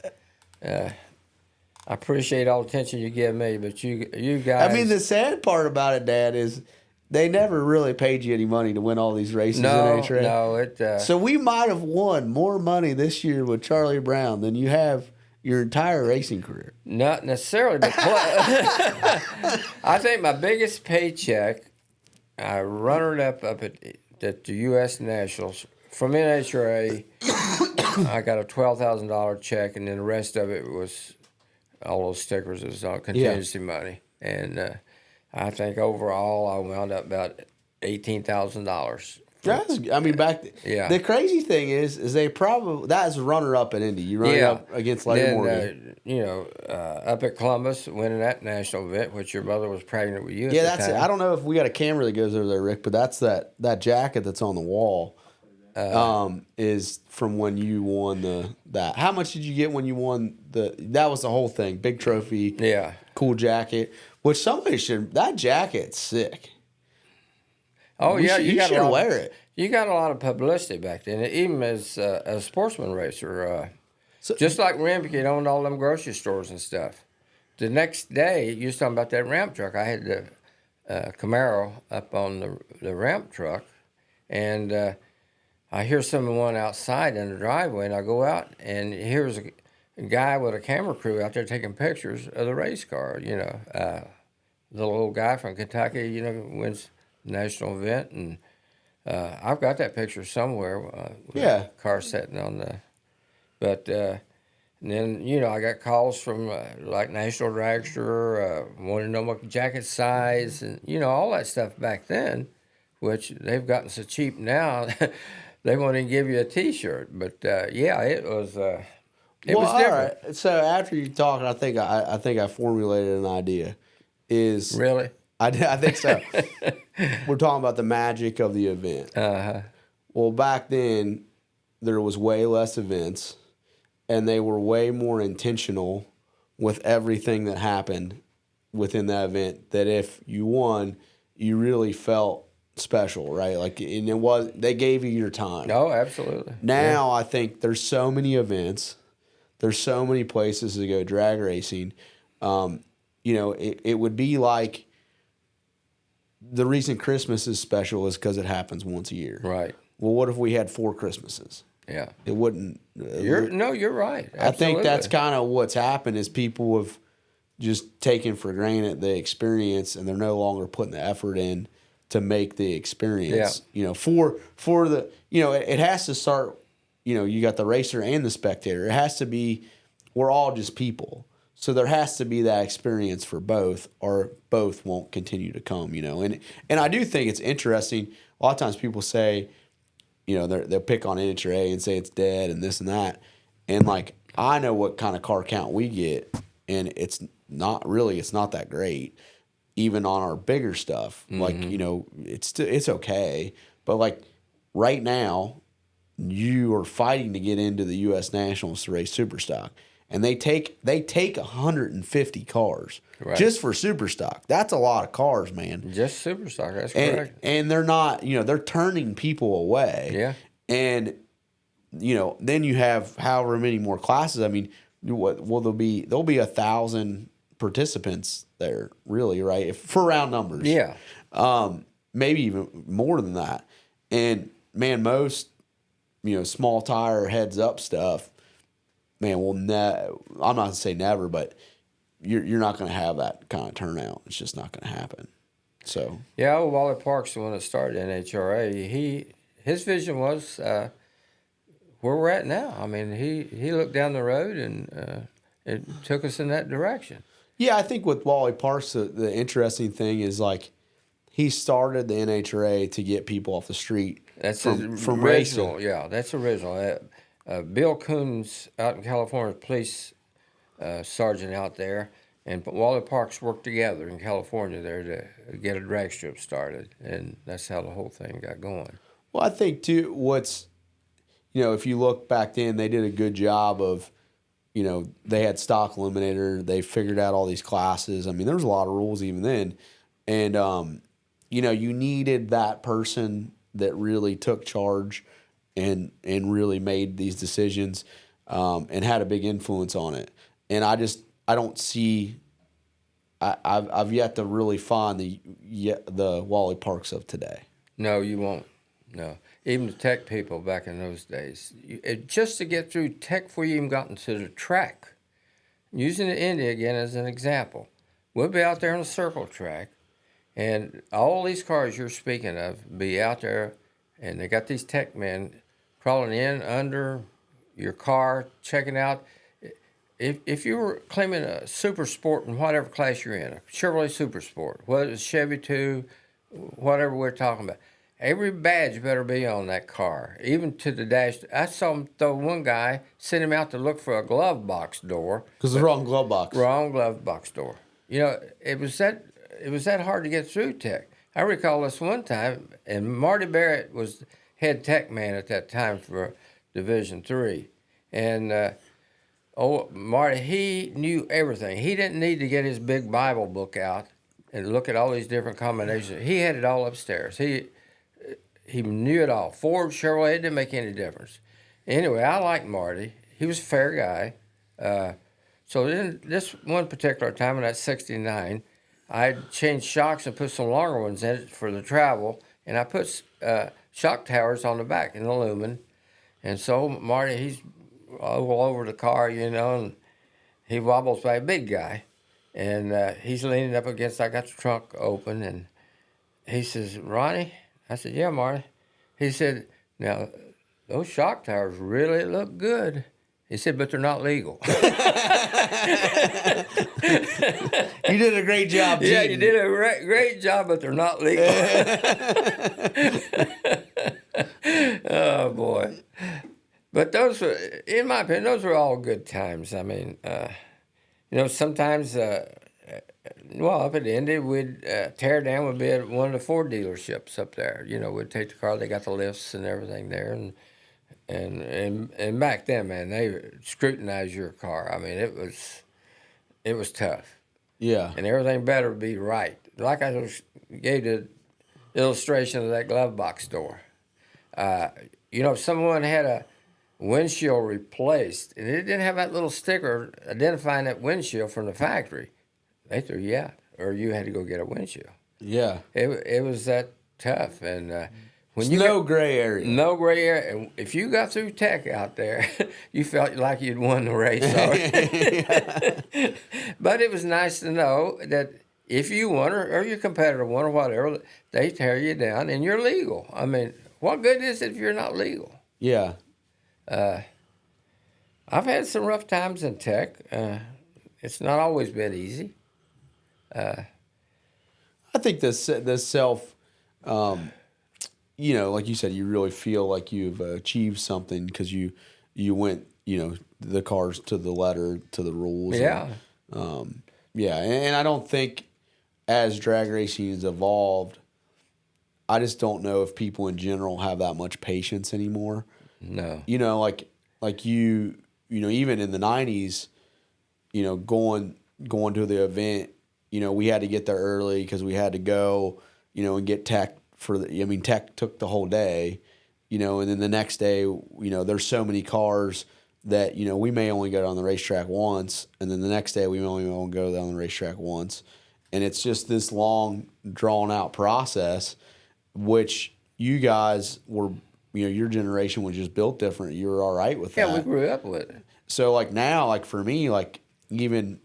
appreciate all the attention you give me, but you guys. I mean, the sad part about it, Dad, is they never really paid you any money to win all these races in HRA. No. So we might have won more money this year with Charlie Brown than you have your entire racing career. Not necessarily, but I think my biggest paycheck, I runner-up at the U.S. Nationals from NHRA. I got a $12,000 check, and then the rest of it was all those stickers. It was all contingency money, and I think overall I wound up about $18,000. I mean, the crazy thing is they probably that's runner up in Indy. You run up against Larry Morgan. Up at Columbus, winning that national event, which your mother was pregnant with you. Yeah, that's it. I don't know if we got a camera that goes over there, Rick, but that's that jacket that's on the wall. Is from when you won that. How much did you get when you won that was the whole thing, big trophy. Yeah, cool jacket. Which somebody should. That jacket's sick. Oh, you should wear it. You got a lot of publicity back then, even as a sportsman racer. Just like Remke owned all them grocery stores and stuff. The next day, you was talking about that ramp truck. I had the Camaro up on the ramp truck, and I hear someone outside in the driveway, and I go out, and here's a guy with a camera crew out there taking pictures of the race car. The little guy from Kentucky, wins national event, and I've got that picture somewhere. With the car sitting on the, but then I got calls from like National Dragster, wanting to know my jacket size, and all that stuff back then, which they've gotten so cheap now, they won't even give you a T-shirt. But it was. It was different. All right. So after you talk, I think I formulated an idea. Is really. I think so. We're talking about the magic of the event. Uh-huh. Well, back then, there was way less events, and they were way more intentional with everything that happened within that event. That if you won, you really felt special, right? Like, and they gave you your time. No, absolutely. Now I think there's so many events, there's so many places to go drag racing. It would be like the reason Christmas is special is because it happens once a year. Right. Well, what if we had 4 Christmases? Yeah. It wouldn't. You're right. Absolutely. I think that's kind of what's happened is people have just taken for granted the experience, and they're no longer putting the effort in to make the experience. Yeah. For the it has to start. You got the racer and the spectator. It has to be. We're all just people, so there has to be that experience for both, or both won't continue to come. And I do think it's interesting. A lot of times people say, they'll pick on NHRA and say it's dead and this and that, and like I know what kind of car count we get, and it's not that great, even on our bigger stuff. Mm-hmm. Like it's okay, but like right now, you are fighting to get into the U.S. Nationals to race Superstock, and they take 150 cars just for Superstock. That's a lot of cars, man. Just Superstock, that's correct. And they're not, they're turning people away. Yeah. And then you have however many more classes. I mean, there'll be 1,000 participants there, really, right? For round numbers. Yeah. Maybe even more than that. And man, most small tire heads up stuff, man, I'm not gonna say never, but you're not gonna have that kind of turnout. It's just not gonna happen. So yeah, Wally Parks, the one that started NHRA, his vision was where we're at now. I mean, he looked down the road and it took us in that direction. Yeah, I think with Wally Parks, the interesting thing is like he started the NHRA to get people off the street. That's from original. racing. Yeah, that's original. Bill Coons out in California, police sergeant out there, and Wally Parks worked together in California there to get a drag strip started, and that's how the whole thing got going. Well, I think too, if you look back then, they did a good job of, they had stock eliminator, they figured out all these classes. I mean, there was a lot of rules even then, and you needed that person that really took charge and really made these decisions and had a big influence on it. And I don't see. I've yet to really find the Wally Parks of today. No, you won't. No, even the tech people back in those days, just to get through tech before you even got into the track. Using the Indy again as an example, we'll be out there on a circle track, and all these cars you're speaking of be out there, and they got these tech men crawling in under your car, checking out. If you were claiming a super sport in whatever class you're in, a Chevrolet Super Sport, whether it's Chevy 2, whatever we're talking about, every badge better be on that car, even to the dash. I saw him throw one guy, send him out to look for a glove box door. Because the wrong glove box. Wrong glove box door. It was that hard to get through tech. I recall this one time, and Marty Barrett was head tech man at that time for Division III. And Marty, he knew everything. He didn't need to get his big Bible book out and look at all these different combinations. He had it all upstairs. He knew it all. Ford, Chevrolet, it didn't make any difference. Anyway, I liked Marty. He was a fair guy. So then this one particular time in that 69, I changed shocks and put some longer ones in it for the travel, and I put shock towers on the back in the lumen. And so Marty, he's all over the car, and he wobbles by a big guy. And he's leaning up against, I got the trunk open, and he says, "Ronnie?" I said, "Yeah, Marty." He said, "Now, those shock towers really look good." He said, "But they're not legal." You did a great job, Yeah, you did a great job, but they're not legal. Oh, boy. But those were, in my opinion, those were all good times. I mean, sometimes, up at Indy, we'd tear down, would be at one of the Ford dealerships up there. We'd take the car, they got the lifts and everything there, and back then, man, they scrutinized your car. I mean, it was tough. Yeah. And everything better be right. Like I gave the illustration of that glove box door. If someone had a windshield replaced and it didn't have that little sticker identifying that windshield from the factory, they threw you out, or you had to go get a windshield. Yeah. It was that tough, and when no gray area. No gray area. And if you got through tech out there, you felt like you'd won the race already. But it was nice to know that if you won or your competitor won or whatever, they tear you down and you're legal. I mean, what good is it if you're not legal? Yeah. I've had some rough times in tech. It's not always been easy. I think the self, like you said, you really feel like you've achieved something because you went, the cars to the letter, to the rules. Yeah. And I don't think as drag racing has evolved, I just don't know if people in general have that much patience anymore. No. Like you even in the 90s, going to the event, we had to get there early because we had to go, and get tech tech took the whole day, and then the next day, there's so many cars that, we may only go down the racetrack once, and then the next day we only go down the racetrack once. And it's just this long, drawn out process, which you guys were, your generation was just built different. You were all right with that. Yeah, we grew up with it. So like now, like for me, like even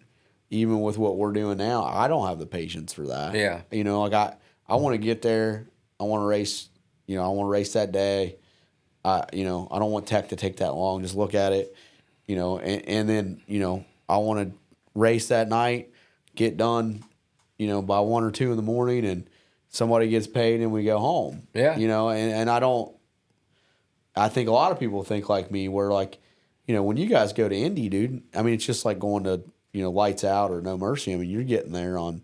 with what we're doing now, I don't have the patience for that. Yeah. I want to get there. I want to race. I want to race that day. I don't want tech to take that long. Just look at it. And then I want to race that night, get done. By 1 or 2 in the morning, and somebody gets paid, and we go home. Yeah. And I don't. I think a lot of people think like me, where like, when you guys go to Indy, dude, I mean, it's just like going to, Lights Out or No Mercy. I mean, you're getting there on,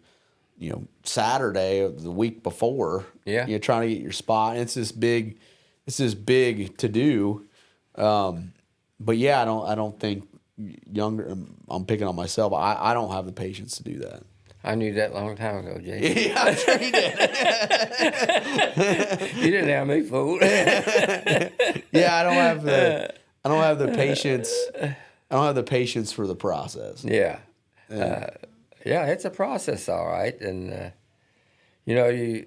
Saturday of the week before. Yeah. You're trying to get your spot. And it's this big to do. But yeah, I don't think younger. I'm picking on myself. I don't have the patience to do that. I knew that a long time ago, Jay. Yeah, I'm sure you did. You didn't have me fooled. Yeah, I don't have the patience. I don't have the patience for the process. Yeah. It's a process, all right. And you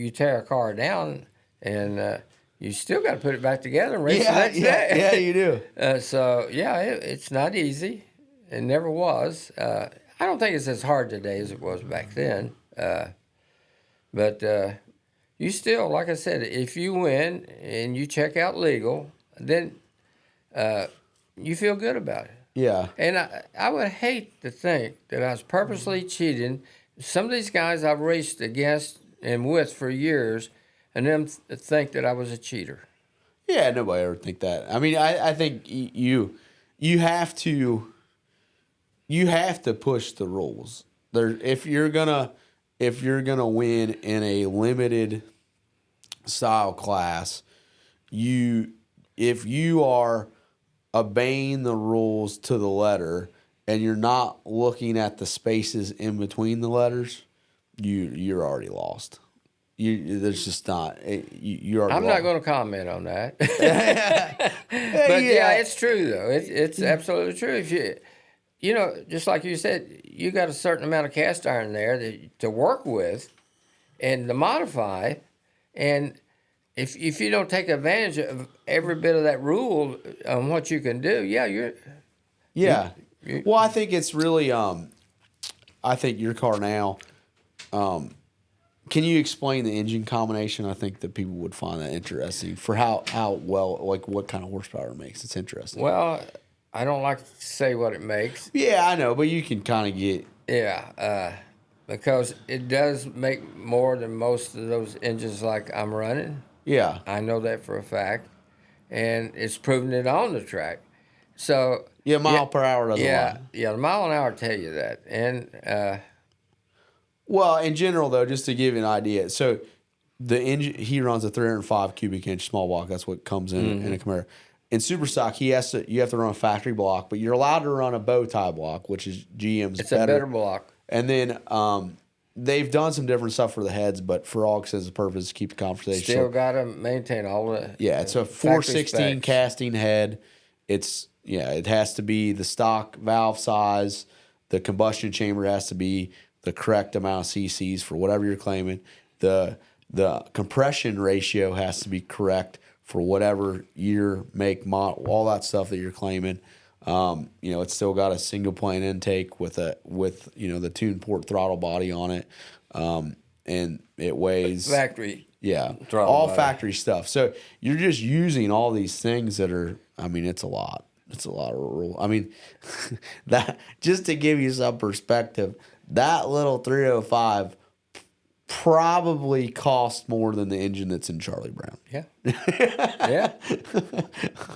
tear a car down, and you still got to put it back together and race the next day. Yeah, you do. It's not easy. It never was. I don't think it's as hard today as it was back then. But you still, like I said, if you win and you check out legal, then you feel good about it. Yeah. And I would hate to think that I was purposely cheating. Some of these guys I've raced against and with for years, and them think that I was a cheater. Yeah, nobody ever think that. I mean, I think you have to push the rules. If you're gonna win in a limited style class, if you are obeying the rules to the letter and you're not looking at the spaces in between the letters, you're already lost. There's just not. You're already. I'm lost. not going to comment on that. But yeah, it's true though. It's absolutely true. If you just like you said, you got a certain amount of cast iron there to work with and to modify, and if you don't take advantage of every bit of that rule on what you can do, you're. Yeah. Well, I think it's really. I think your car now. Can you explain the engine combination? I think that people would find that interesting for how well, like what kind of horsepower it makes. It's interesting. Well, I don't like to say what it makes. Yeah, I know, but you can kind of get. Yeah, because it does make more than most of those engines like I'm running. Yeah. I know that for a fact, and it's proven it on the track. So yeah, mile per hour doesn't lie. Yeah, the mile an hour tell you that, and. Well, in general, though, just to give you an idea, so the engine he runs a 305 cubic inch small block. That's what comes in a Camaro. In super stock, you have to run a factory block, but you're allowed to run a bow tie block, which is GM's. It's a better block. And then they've done some different stuff for the heads, but for all intents and purposes, keep the conversation. Still got to maintain all the Yeah, it's a factory 416 specs. casting head. It has to be the stock valve size. The combustion chamber has to be the correct amount of cc's for whatever you're claiming. The compression ratio has to be correct for whatever year, make, model, all that stuff that you're claiming. It's still got a single plane intake with the tuned port throttle body on it, and it weighs Factory. Yeah, throttle all body. factory stuff. So you're just using all these things that are. I mean, it's a lot. It's a lot of rule. I mean, that just to give you some perspective, that little 305 probably cost more than the engine that's in Charlie Brown. Yeah. Yeah.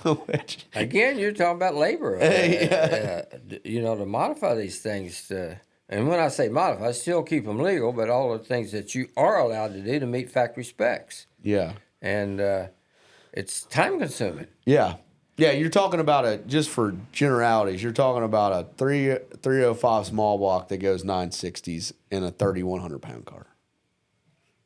Which, Again, you're talking about labor. To modify these things. And when I say modify, I still keep them legal, but all the things that you are allowed to do to meet factory specs. yeah. And it's time consuming. Yeah. Yeah, you're talking about just for generalities, you're talking about a 305 small block that goes 960s in a 3,100 pound car.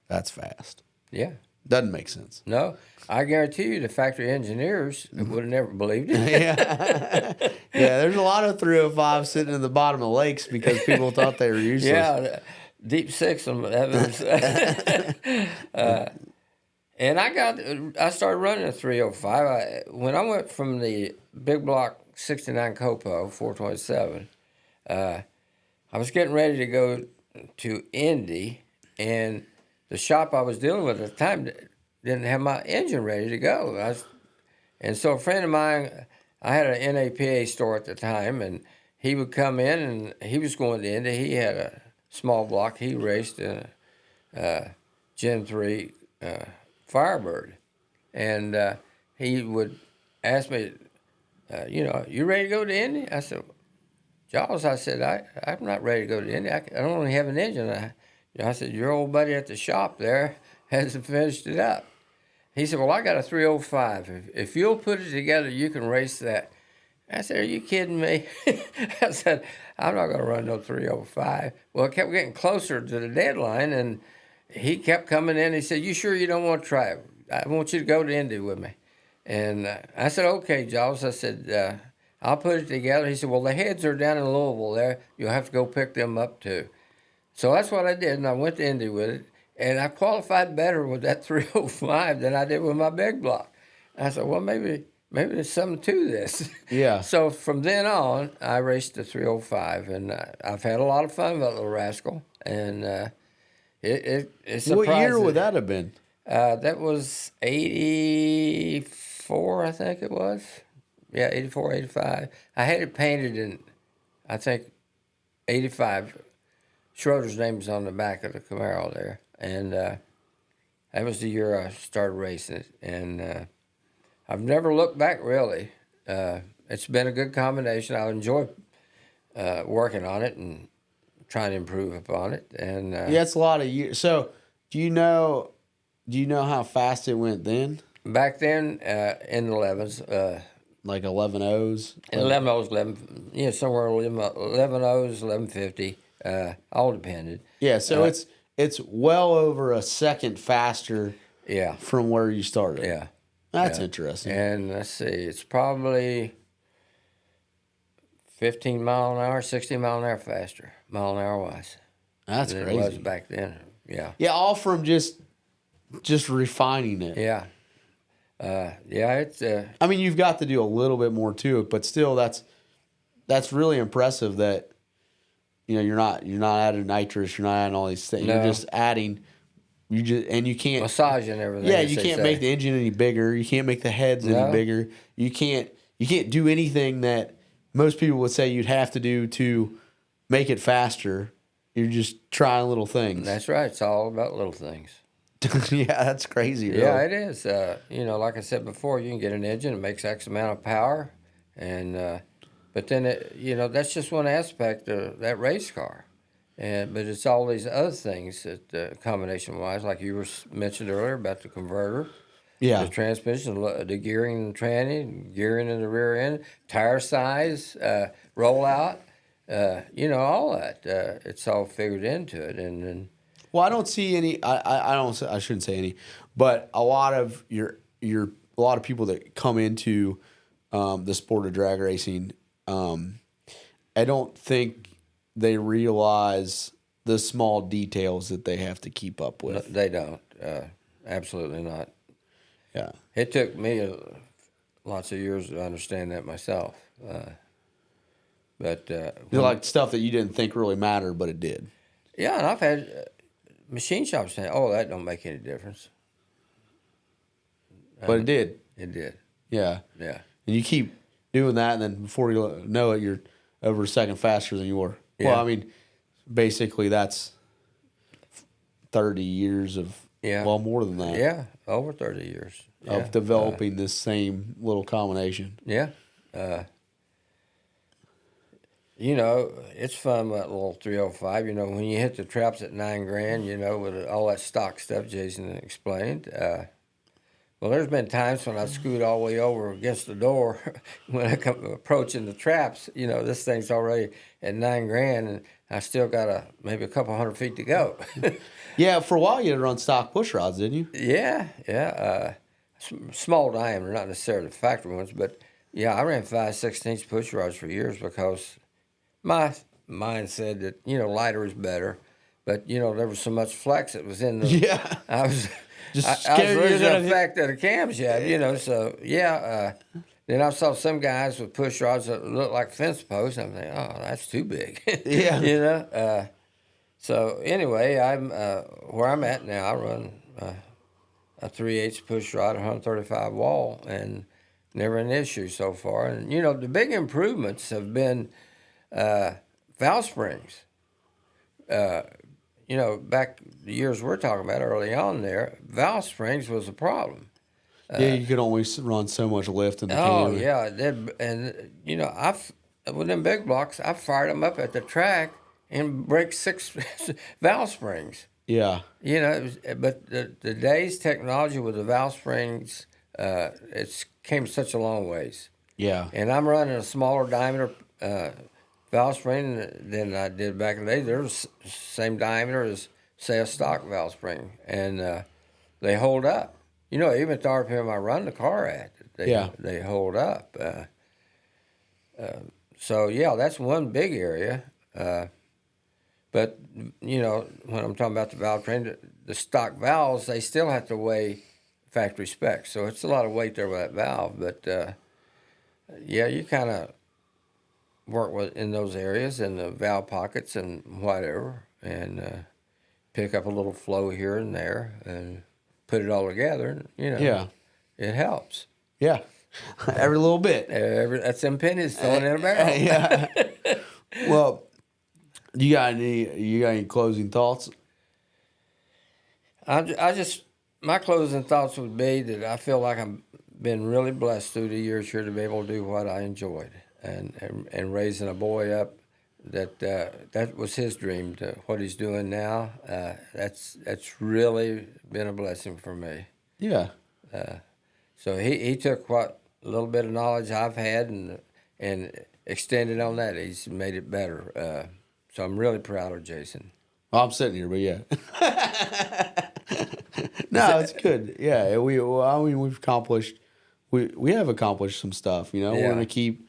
That's fast. Yeah. Doesn't make sense. No, I guarantee you the factory engineers would have never believed it. Yeah. Yeah, there's a lot of 305s sitting in the bottom of lakes because people thought they were useless. Yeah, deep six of them. And I started running a 305. When I went from the big block 69 Copo 427, I was getting ready to go to Indy, and the shop I was dealing with at the time didn't have my engine ready to go. And so a friend of mine, I had an NAPA store at the time, and he would come in, and he was going to Indy. He had a small block. He raced in a Gen 3 Firebird. And he would ask me, you ready to go to Indy? I said, Jaws, I said, I'm not ready to go to Indy. I don't only have an engine. I said, your old buddy at the shop there hasn't finished it up. He said, well, I got a 305. If you'll put it together, you can race that. I said, are you kidding me? I said, I'm not going to run no 305. Well, it kept getting closer to the deadline, and he kept coming in. He said, you sure you don't want to try it? I want you to go to Indy with me. And I said, okay, Jaws. I said, I'll put it together. He said, well, the heads are down in Louisville there. You'll have to go pick them up, too. So that's what I did, and I went to Indy with it, and I qualified better with that 305 than I did with my big block. And I said, well, maybe there's something to this. Yeah. So from then on, I raced the 305, and I've had a lot of fun with that little rascal, and it's surprising. What year would that have been? That was 84, I think it was. Yeah, 84, 85. I had it painted in, I think, 85. Schroeder's name was on the back of the Camaro there. And that was the year I started racing it. And I've never looked back, really. It's been a good combination. I enjoy working on it and trying to improve upon it. And yeah, it's a lot of years. So do you know how fast it went then? Back then, in the 11s. Like 11 O's? In 11 O's, somewhere 11 O's, 1150. All depended. Yeah, so it's well over a second faster from where you started. Yeah. That's interesting. And let's see, it's probably 15 mile an hour, 16 mile an hour faster, mile an hour wise. That's than crazy. It was back then. Yeah. Yeah, all from just refining it. Yeah. It's. I mean, you've got to do a little bit more to it, but still, that's really impressive that you're not adding nitrous, you're not adding all these things. No. You're just adding. You can't massaging everything. Yeah, you can't make the engine any bigger. You can't make the heads any bigger. You can't do anything that most people would say you'd have to do to make it faster. You're just trying little things. That's right. It's all about little things. Yeah, that's crazy. Really. Yeah, it is. Like I said before, you can get an engine that makes X amount of power, and but then that's just one aspect of that race car, but it's all these other things that combination wise, like you were mentioned earlier about the converter, the transmission, the gearing and tranny, gearing in the rear end, tire size, rollout. all that. It's all figured into it, and Well, I don't see any. I don't. I shouldn't say any, but a lot of a lot of people that come into the sport of drag racing, I don't think they realize the small details that they have to keep up with. they don't. Absolutely not. Yeah. It took me lots of years to understand that myself. But Like stuff that you didn't think really mattered, but it did. yeah, and I've had machine shops saying, "Oh, that don't make any difference," But it did. It did. Yeah. Yeah. And you keep doing that, and then before you know it, you're over a second faster than you were. Yeah. Well, I mean, basically that's 30 years of, well, more than that. Yeah, over 30 years. Of developing this same little combination. Yeah. It's fun with that little 305. When you hit the traps at $9,000, with all that stock stuff Jason explained. Well, there's been times when I scoot all the way over against the door when I come approaching the traps. This thing's already at $9,000, and I still got maybe a couple hundred feet to go. Yeah, for a while you had to run stock push rods, didn't you? Yeah. Small diameter, not necessarily the factory ones, but yeah, I ran 5/16 push rods for years because my mind said that lighter is better, but there was so much flex that was in the. Yeah. I was Just I was scared losing you're the effect of the camshaft, so yeah. Then I saw some guys with push rods that looked like fence posts. I'm thinking, oh, that's too big. Yeah. So anyway, I'm where I'm at now. I run a 3/8 push rod, 135 wall, and never an issue so far. And the big improvements have been valve springs. Back the years we're talking about early on there, valve springs was a problem. Yeah, you could only run so much lift in the Oh, cam. yeah. With them big blocks, I fired them up at the track and break 6 valve springs. Yeah. But today's technology with the valve springs, it's came such a long ways. Yeah. And I'm running a smaller diameter valve spring than I did back in the day. They're the same diameter as, say, a stock valve spring, and they hold up. Even at the RPM I run the car at, they hold up. So, yeah, that's one big area. But, when I'm talking about the valve train, the stock valves, they still have to weigh factory specs. So it's a lot of weight there with that valve. But, yeah, you kind of work in those areas and the valve pockets and whatever, and pick up a little flow here and there and put it all together. And, it helps. Yeah. Every little bit. That's them pennies thrown in a barrel. Yeah. Well, you got any closing thoughts? My closing thoughts would be that I feel like I've been really blessed through the years here to be able to do what I enjoyed, and raising a boy up that was his dream. To what he's doing now, that's really been a blessing for me. Yeah. So he took what little bit of knowledge I've had and extended on that. He's made it better. So I'm really proud of Jason. Well, I'm sitting here, but yeah. No, it's good. Yeah, we've accomplished. We have accomplished some stuff. Yeah. We're gonna keep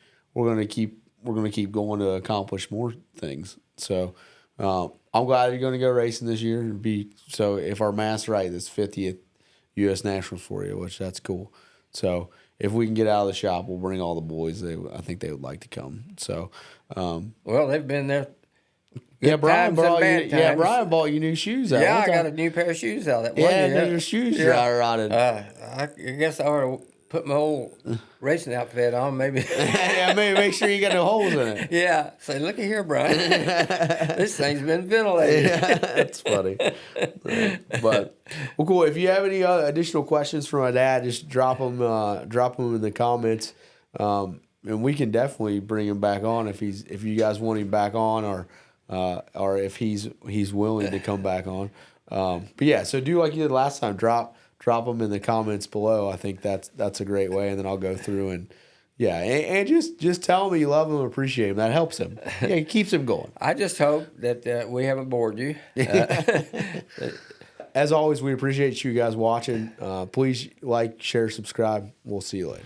going to accomplish more things. So I'm glad you're gonna go racing this year and so if our math's right, this 50th U.S. Nationals for you, which that's cool. So if we can get out of the shop, we'll bring all the boys. I think they would like to come. So well, they've been there. Brian bought you new shoes out. Yeah, I got a new pair of shoes out that one year. Yeah, your shoes rotted. I guess I ought to put my old racing outfit on, maybe. Yeah, maybe make sure you got no holes in it. Yeah. Say, look at here, Brian. This thing's been ventilated. Yeah, that's funny. But well, cool. If you have any additional questions for my dad, just drop them in the comments, and we can definitely bring him back on if you guys want him back on, or if he's willing to come back on. But yeah, so do like you did last time. Drop them in the comments below. I think that's a great way, and then I'll go through Yeah, and just tell him you love him and appreciate him. That helps him. Yeah, it keeps him going. I just hope that we haven't bored you. As always, we appreciate you guys watching. Please like, share, subscribe. We'll see you later.